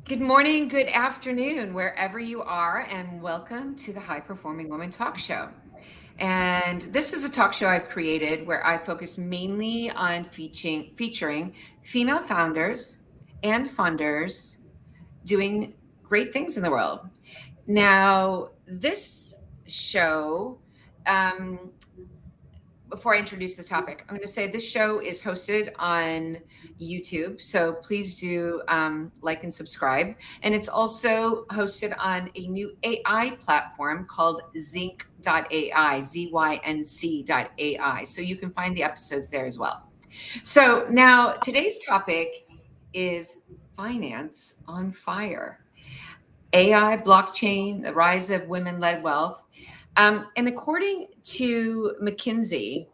Good morning, good afternoon, wherever you are, and welcome to the High Performing Woman Talk Show. And this is a talk show I've created where I focus mainly on featuring female founders and funders doing great things in the world. Now, this show, um, before I introduce the topic, I'm going to say this show is hosted on YouTube. So please do like and subscribe. And it's also hosted on a new AI platform called Zinc.ai, ZYNC.ai. So you can find the episodes there as well. So now today's topic is finance on fire. AI, blockchain, the rise of women-led wealth. And according to McKinsey,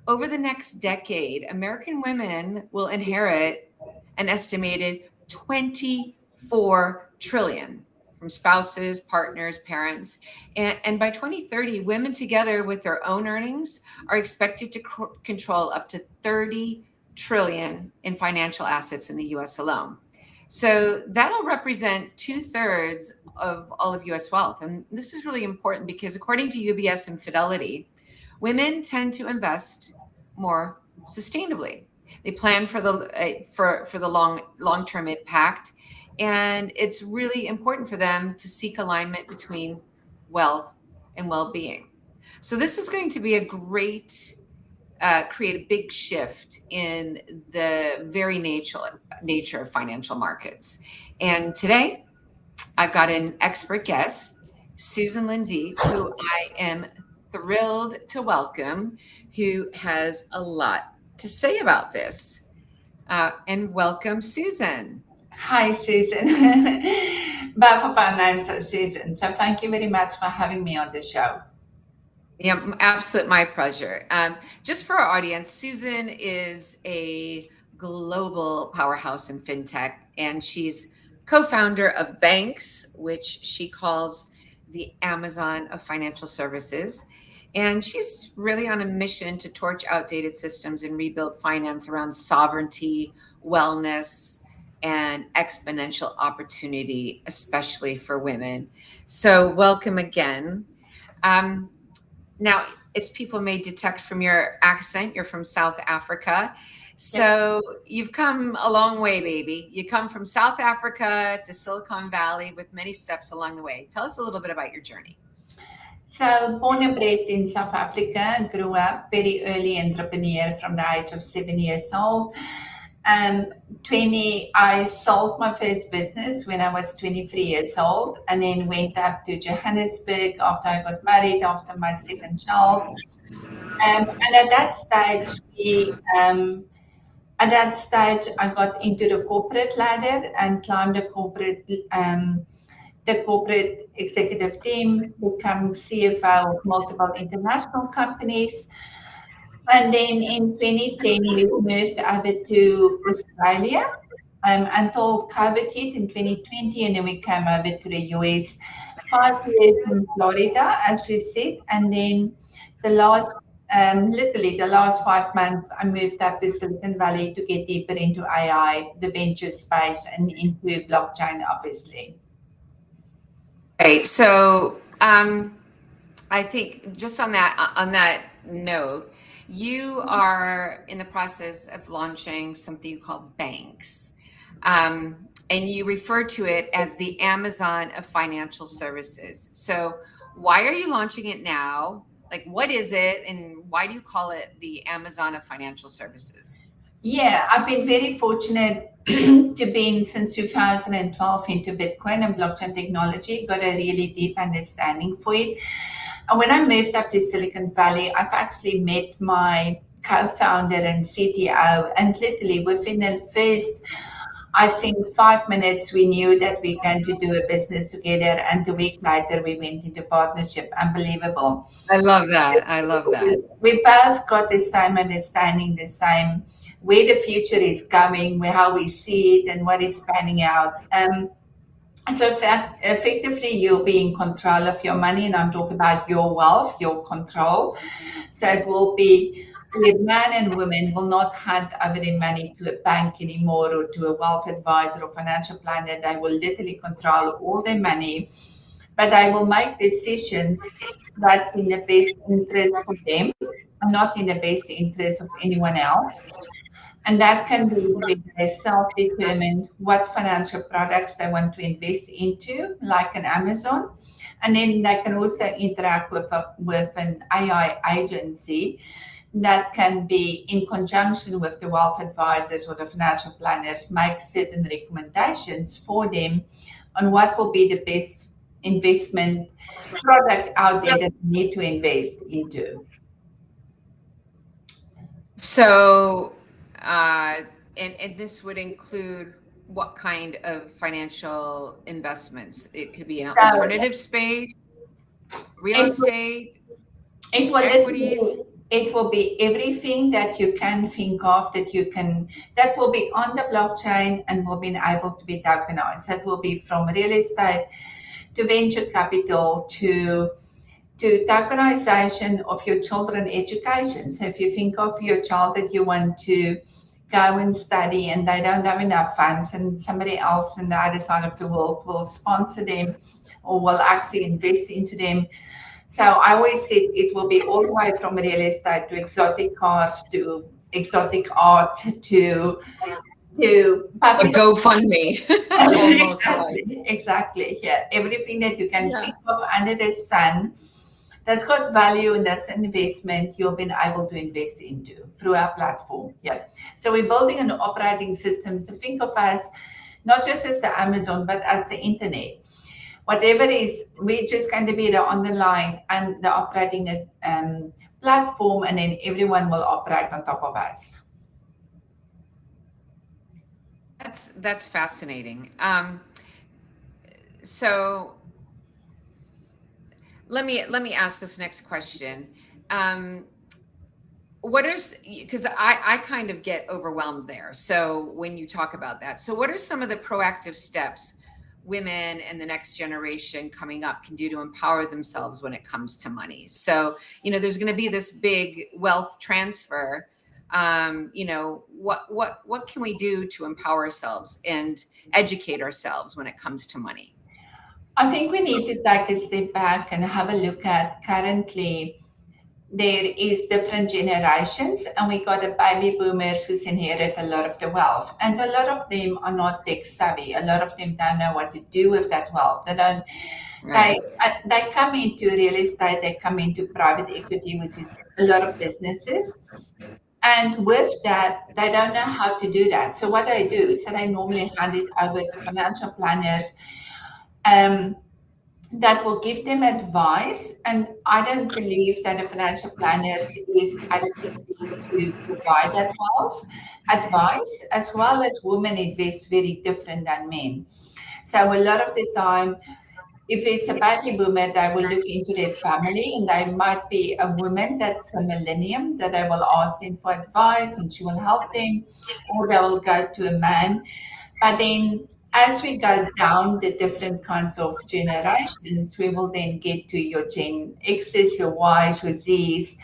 over the next decade, American women will inherit an estimated 24 trillion from spouses, partners, parents. And by 2030, women together with their own earnings are expected to control up to 30 trillion in financial assets in the US alone. So that'll represent 2/3 of all of US wealth. And this is really important because according to UBS and Fidelity, women tend to invest more sustainably. They plan for the long-term impact, and it's really important for them to seek alignment between wealth and well-being. So this is going to be a great create a big shift in the very nature of financial markets. And today, I've got an expert guest, Susan Lindeque, who I am thrilled to welcome, who has a lot to say about this. And welcome, Susan. Hi, Susan. Both of our names are Susan. So thank you very much for having me on the show. Yeah, absolute my pleasure. Just for our audience, Susan is a global powerhouse in fintech, and she's co-founder of Banx, which she calls the Amazon of financial services. And she's really on a mission to torch outdated systems and rebuild finance around sovereignty, wellness, and exponential opportunity, especially for women. So, welcome again. Um, Now, as people may detect from your accent, you're from South Africa. Yep. So you've come a long way, baby. You come from South Africa to Silicon Valley with many steps along the way. Tell us a little bit about your journey. So born and bred in South Africa, grew up very early entrepreneur from the age of 7 years old. Um, I sold my first business when I was 23 years old, and then went up to Johannesburg after I got married, after my second child. And at that stage, I got into the corporate ladder and climbed the corporate executive team, become CFO of multiple international companies. And then in 2010, we moved over to Australia until COVID hit in 2020, and then we came over to the US, 5 years in Florida, as we said, and then the last, literally the last 5 months, I moved up to Silicon Valley to get deeper into AI, the venture space, and into blockchain, obviously. Right. So I think just on that note, you are in the process of launching something you call Banx. And you refer to it as the Amazon of financial services. So why are you launching it now? Like, what is it, and why do you call it the Amazon of financial services? Yeah, I've been very fortunate to be in since 2012 into Bitcoin and blockchain technology, got a really deep understanding for it. And when I moved up to Silicon Valley, I've actually met my co-founder and CTO, and literally within the first, I think, 5 minutes, we knew that we're going to do a business together, and a week later, we went into partnership. Unbelievable. I love that. I love that. We both got the same understanding, the same where the future is going, where how we see it, and what is panning out. So effectively, you'll be in control of your money, and I'm talking about your wealth, your control. So it will be where men and women will not hand over their money to a bank anymore or to a wealth advisor or financial planner. They will literally control all their money, but they will make decisions that's in the best interest for them and not in the best interest of anyone else. And that can be where they self-determine what financial products they want to invest into, like an Amazon. And then they can also interact with an AI agency that can be in conjunction with the wealth advisors or the financial planners, make certain recommendations for them on what will be the best investment product out there that you need to invest into. So, and this would include what kind of financial investments? It could be an So alternative space, real it will, estate, it will equities. literally, it will be everything that you can think of that will be on the blockchain and will be able to be tokenized. That will be from real estate to venture capital to tokenization of your children education. So if you think of your child that you want to go and study and they don't have enough funds and somebody else in the other side of the world will sponsor them or will actually invest into them. So I always said it will be all the way from real estate to exotic cars to exotic art to A public. GoFundMe, almost like. Exactly. Yeah. Everything that you can Yeah. think of under the sun that's got value and that's an investment you'll be able to invest into through our platform. Yeah. So we're building an operating system. So think of us not just as the Amazon, but as the internet. Whatever is, we're just going to be the on the line and the operating platform, and then everyone will operate on top of us. That's fascinating. So let me ask this next question. What is, because I kind of get overwhelmed there. So when you talk about that, so what are some of the proactive steps women and the next generation coming up can do to empower themselves when it comes to money? So, there's going to be this big wealth transfer. What can we do to empower ourselves and educate ourselves when it comes to money? I think we need to take a step back and have a look at currently there is different generations and we got a baby boomers who's inherit a lot of the wealth and a lot of them are not tech savvy. A lot of them don't know what to do with that wealth. They don't Right. they come into real estate, they come into private equity, which is a lot of businesses, and with that they don't know how to do that. So what they do is that they normally hand it over to financial planners um, that will give them advice. And I don't believe that a financial planner is adequately to provide that wealth advice, as well as women invest very different than men. So a lot of the time, if it's a baby boomer, they will look into their family and they might be a woman that's a millennium that they will ask them for advice and she will help them, or they will go to a man. But then as we go down the different kinds of generations, we will then get to your Gen X's, your Y's, your Z's,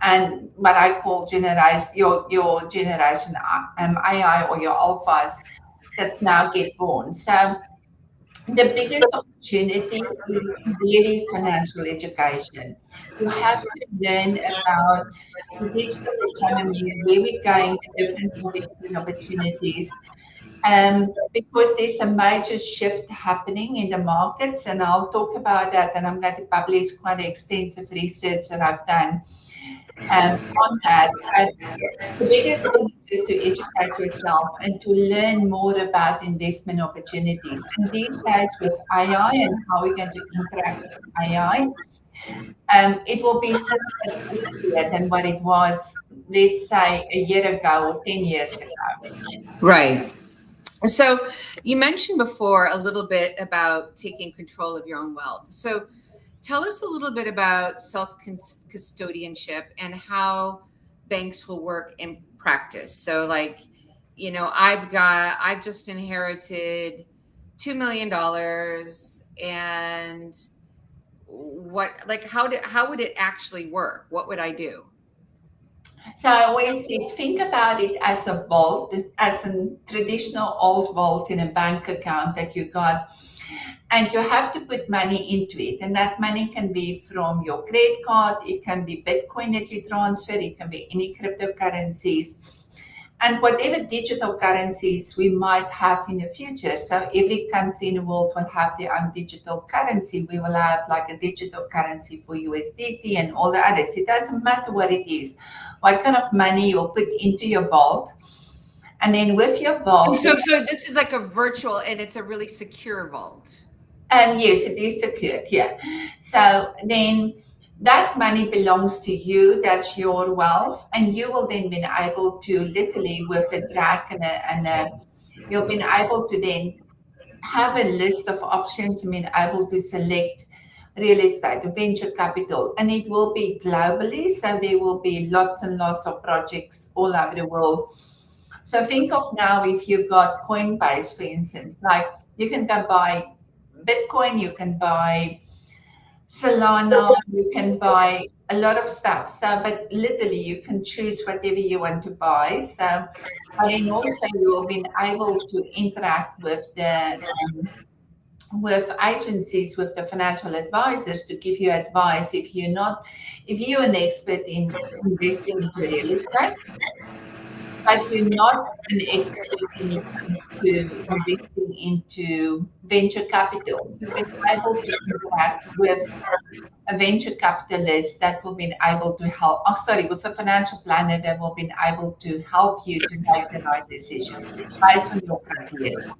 and what I call generation your generation AI or your alphas that's now get born. So the biggest opportunity is really financial education. You have to learn about the digital economy, where we're going, the different investment opportunities, because there's a major shift happening in the markets, and I'll talk about that. And I'm going to publish quite extensive research that I've done on that. But the biggest thing is to educate yourself and to learn more about investment opportunities. And these days, with AI and how we're going to interact with AI, it will be so much easier than what it was, let's say, a year ago or 10 years ago. Right. So you mentioned before a little bit about taking control of your own wealth. So tell us a little bit about self-custodianship and how banks will work in practice. So I've just inherited $2 million, and how would it actually work? What would I do? So I always say, think about it as a vault, as a traditional old vault in a bank account that you got, and you have to put money into it. And that money can be from your credit card, it can be Bitcoin that you transfer, it can be any cryptocurrencies, and whatever digital currencies we might have in the future. So every country in the world will have their own digital currency. We will have like a digital currency for USDT and all the others. It doesn't matter what it is, what kind of money you'll put into your vault. And then with your And vault, so this is like a virtual, and it's a really secure vault. yes, it is secured. Yeah. So then that money belongs to you. That's your wealth, and you will then be able to literally with a drag and you'll be able to then have a list of options and be able to select real estate, venture capital, and it will be globally. So there will be lots and lots of projects all over the world. So think of now if you got Coinbase, for instance, like you can go buy Bitcoin, you can buy Solana, you can buy a lot of stuff. So, but literally you can choose whatever you want to buy. So, and then also you will be able to interact with agencies, with the financial advisors to give you advice if you're an expert in investing into real estate, but you're not an expert when it comes to investing into venture capital. You've been able to interact with a venture capitalist that will be able to help, oh, sorry, with a financial planner that will be able to help you to make the right decisions based on your criteria.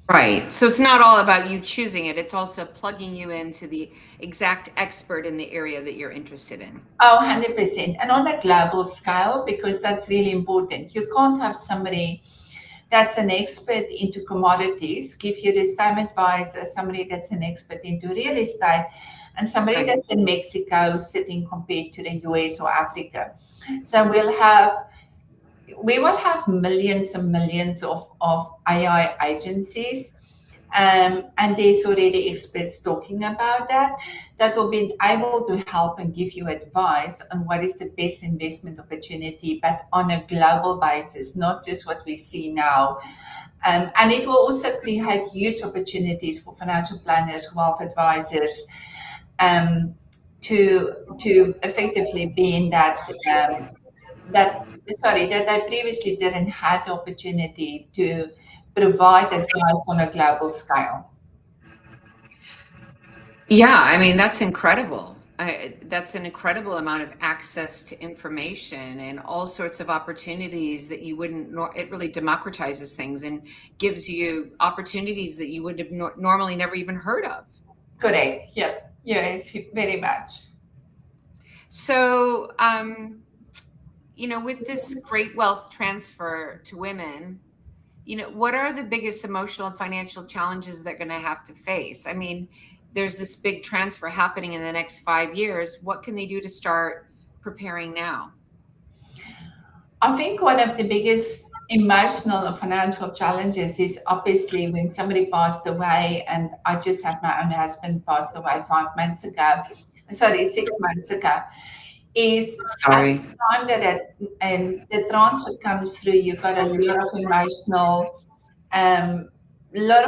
Right. So it's not all about you choosing it. It's also plugging you into the exact expert in the area that you're interested in. Oh, 100%. And on a global scale, because that's really important. You can't have somebody that's an expert into commodities give you the same advice as somebody that's an expert into real estate and somebody Right. that's in Mexico sitting compared to the US or Africa. So we will have millions and millions of AI agencies. And there's already experts talking about that will be able to help and give you advice on what is the best investment opportunity, but on a global basis, not just what we see now. And it will also create huge opportunities for financial planners, wealth advisors, um, to effectively be in that that I previously didn't have the opportunity to provide advice on a global scale. Yeah, I mean, that's incredible. That's an incredible amount of access to information and all sorts of opportunities that you wouldn't, it really democratizes things and gives you opportunities that you would have normally never even heard of. Correct. Yep. Yes, very much. So, with this great wealth transfer to women, what are the biggest emotional and financial challenges they're going to have to face? I mean, there's this big transfer happening in the next 5 years. What can they do to start preparing now? I think one of the biggest emotional and financial challenges is obviously when somebody passed away, and I just had my own husband passed away 5 months ago. Sorry, 6 months ago. Is at Sorry. the time and the transfer comes through, you've got a lot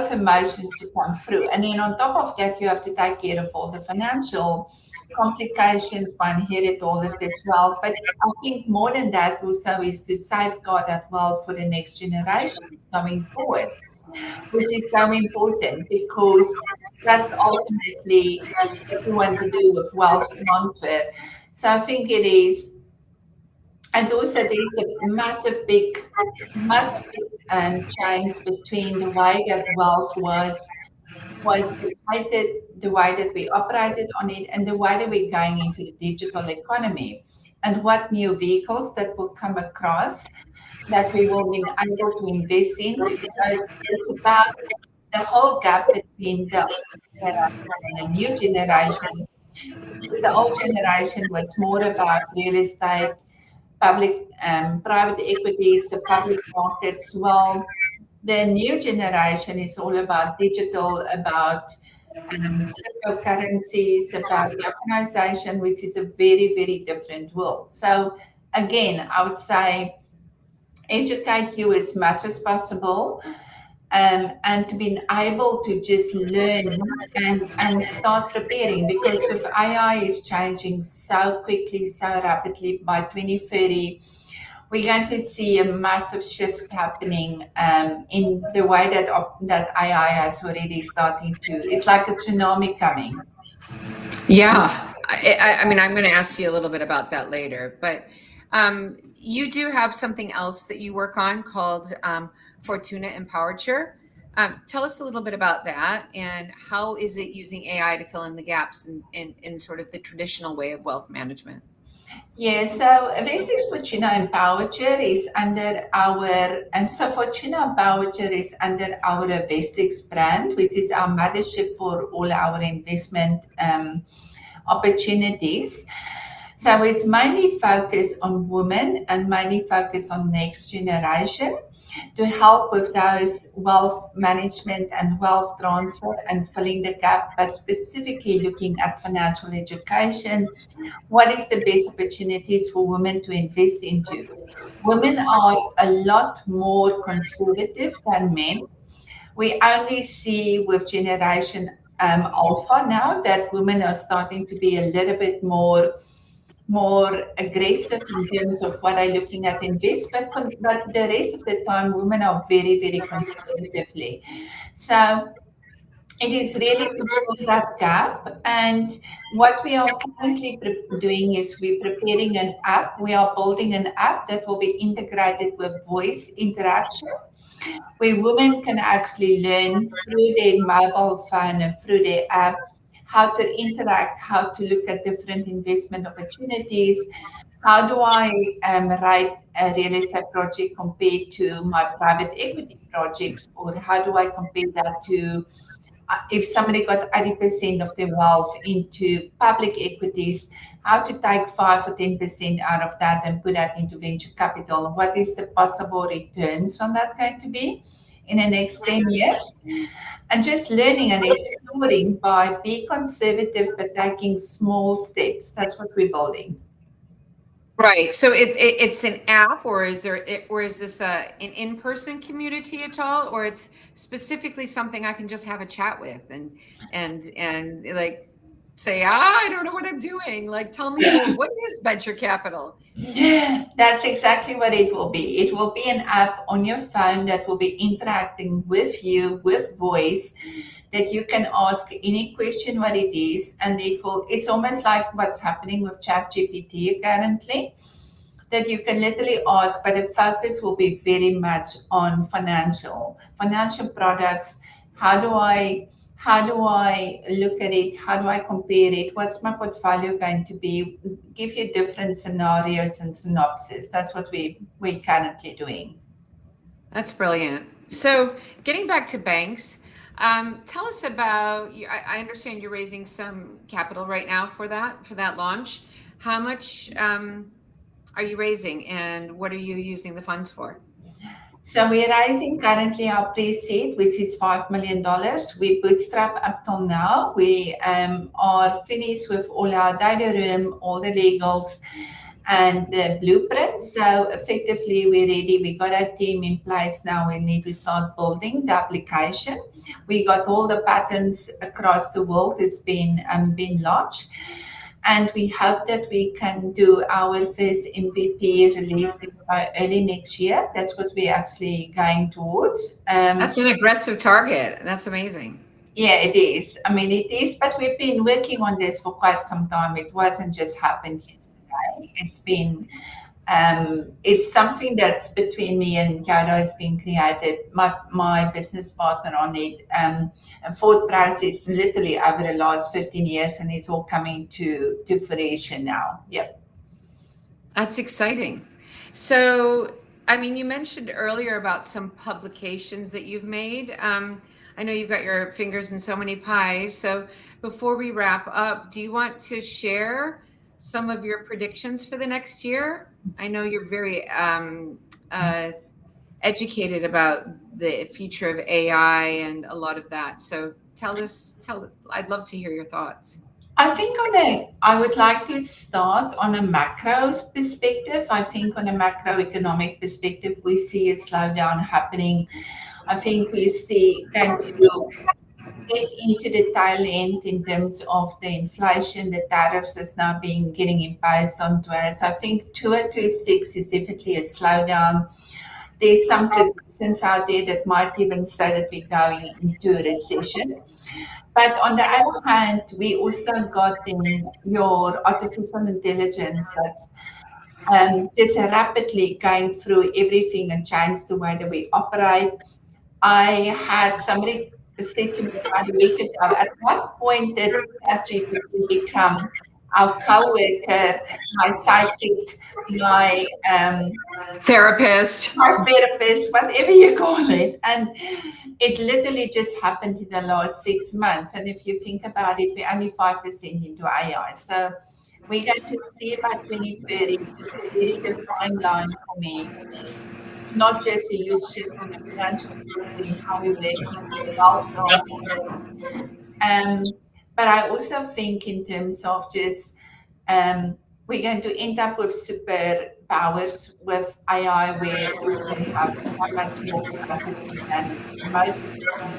of emotions to come through. And then on top of that, you have to take care of all the financial complications by inherit all of this wealth. But I think more than that also is to safeguard that wealth for the next generations going forward, which is so important because that's ultimately what you want to do with wealth transfer. So I think it is, and also there's a massive big change between the way that wealth was created, the way that we operated on it, and the way that we're going into the digital economy, and what new vehicles that will come across that we will be able to invest in. So it's about the whole gap between the old generation and the new generation. Because the old generation was more about real estate, private equities, the public markets. Well, the new generation is all about digital, about cryptocurrencies, about tokenization, which is a very, very different world. So again, I would say educate you as much as possible, and to be able to just learn and start preparing, because with AI is changing so quickly, so rapidly. By 2030, we're going to see a massive shift happening, in the way that AI is already starting to. It's like a tsunami coming. Yeah, I mean, I'm going to ask you a little bit about that later, but you do have something else that you work on called Fortuna EMPOwerture. Tell us a little bit about that, and how is it using AI to fill in the gaps in sort of the traditional way of wealth management? Yeah, so this Fortuna EMPOwerture is under our, and so Fortuna EMPOwerture is under our Vestix brand, which is our mothership for all our investment opportunities. So it's mainly focused on women and mainly focused on next generation to help with those wealth management and wealth transfer and filling the gap, but specifically looking at financial education. What is the best opportunities for women to invest into? Women are a lot more conservative than men. We only see with generation alpha now that women are starting to be a little bit more aggressive in terms of what they're looking at investment, but the rest of the time, women are very, very conservatively. So it is really to fill that gap. And what we are currently doing is we're preparing an app. We are building an app that will be integrated with voice interaction, where women can actually learn through their mobile phone and through their app how to interact, how to look at different investment opportunities. How do I write a real estate project compared to my private equity projects? Or how do I compare that to if somebody got 80% of their wealth into public equities, how to take 5 or 10% out of that and put that into venture capital? What is the possible returns on that going to be in the next 10 years? And just learning and exploring by being conservative but taking small steps. That's what we're building. Right. So it's an app, or or is this an in-person community at all, or it's specifically something I can just have a chat with and like say, I don't know what I'm doing. Like, tell me more. What is venture capital? That's exactly what it will be. It will be an app on your phone that will be interacting with you with voice, that you can ask any question what it is, and it's almost like what's happening with ChatGPT currently, that you can literally ask, but the focus will be very much on financial products. How do I how do I look at it? How do I compare it? What's my portfolio going to be? Give you different scenarios and synopsis. That's what we're currently doing. That's brilliant. So, getting back to Banx, tell us about. I understand you're raising some capital right now for that launch. How much are you raising, and what are you using the funds for? So we're raising currently our pre-seed, which is $5 million. We bootstrap up till now. We are finished with all our data room, all the legals, and the blueprint. So effectively, we're ready. We got our team in place now. We need to start building the application. We got all the patents across the world. It's been launched. And we hope that we can do our first MVP release by early next year. That's what we're actually going towards. That's an aggressive target. That's amazing. Yeah, it is. I mean, it is, but we've been working on this for quite some time. It wasn't just happened yesterday. It's something that's between me and Yoda has been created. My business partner on it, and Ford Price is literally over the last 15 years, and it's all coming to fruition now. Yep. That's exciting. So, I mean, you mentioned earlier about some publications that you've made. I know you've got your fingers in so many pies. So, before we wrap up, do you want to share some of your predictions for the next year? I know you're very educated about the future of AI and a lot of that. So, I'd love to hear your thoughts. I would like to start on a macro perspective. I think on a macroeconomic perspective, we see a slowdown happening. I think we see going to get into the tail end in terms of the inflation, the tariffs that's now being getting imposed onto us. I think 2026 is definitely a slowdown. There's some predictions out there that might even say that we're going into a recession. But on the other hand, we also got in your artificial intelligence that's just rapidly going through everything and change the way that we operate. I had somebody say to me about a week ago, at what point did ChatGPT become our co-worker, my sidekick, my Therapist. my therapist, whatever you call it? And it literally just happened in the last 6 months. And if you think about it, we're only 5% into AI. So we're going to see by 2030, it's a very defined line for me, not just a huge shift in the financial industry, how we're working, the wealth transfer. But I also think in terms of just we're going to end up with superpowers with AI where we can have so much more capacity than most people.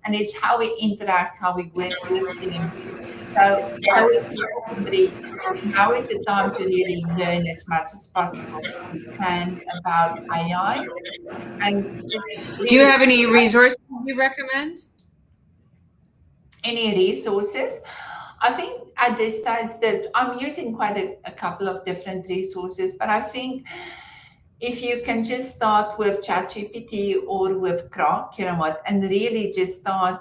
And it's how we interact, how we work with them. So I always say to somebody, now is the time to really learn as much as possible as you can about AI and just Do you really have any resources you recommend? any resources. I think at this stage that I'm using quite a couple of different resources, but I think if you can just start with ChatGPT or with Grok, you know what, and really just start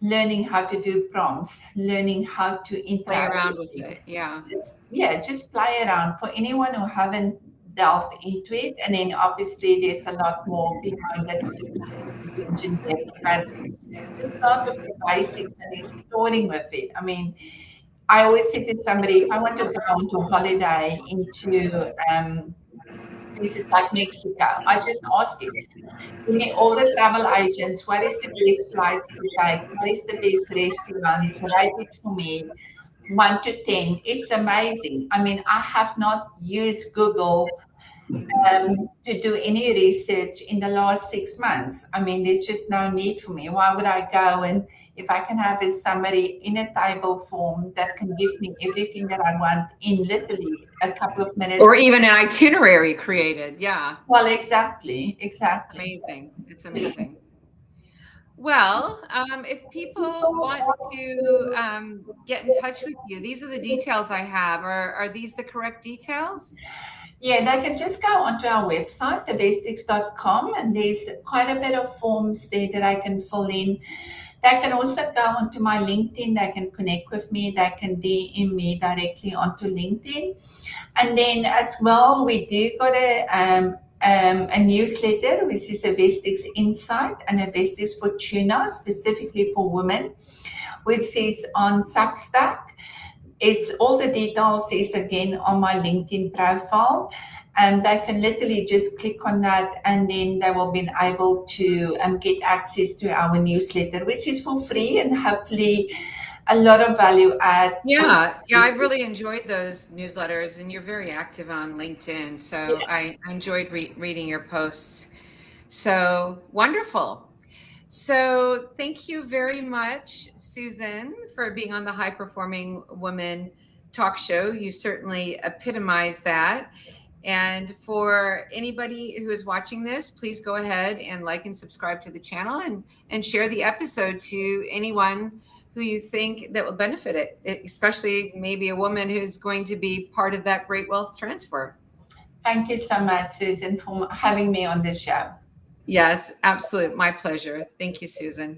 learning how to do prompts, learning how to Play interact around with with it. it. Yeah. Yeah, just play around for anyone who haven't delved into it. And then obviously there's a lot more behind that if you want to go into engineering, but just start with the basics and exploring with it. I mean, I always say to somebody, if I want to go on to holiday into places like Mexico, I just ask it, give me all the travel agents, what is the best flights to take? What is the best restaurants? Rate it for me, 1 to 10. It's amazing. I mean, I have not used Google to do any research in the last 6 months. I mean, there's just no need for me. Why would I go and if I can have a summary in a table form that can give me everything that I want in literally a couple of Or minutes? even an itinerary created. Yeah. Well, exactly, It's exactly. amazing. It's amazing. Well, if people want to get in touch with you, these are the details I have. Are these the correct details? Yeah, they can just go onto our website, thevestix.com, and there's quite a bit of forms there that I can fill in. They can also go onto my LinkedIn. They can connect with me. They can DM me directly onto LinkedIn. And then as well, we do got a newsletter, which is a Vestix Insight and a Vestix Fortuna, specifically for women, which is on Substack. It's all the details is again on my LinkedIn profile. And they can literally just click on that and then they will be able to get access to our newsletter, which is for free and hopefully a lot of value add for Yeah, I've really enjoyed those newsletters, and you're very active on LinkedIn. So I enjoyed reading your posts. So wonderful. So thank you very much, Susan, for being on the High Performing Woman talk show. You certainly epitomize that. And for anybody who is watching this, please go ahead and like and subscribe to the channel and share the episode to anyone who you think that will benefit it, especially maybe a woman who's going to be part of that great wealth transfer. Thank you so much, Susan, for having me on the show. Yes, absolute. My pleasure. Thank you, Susan.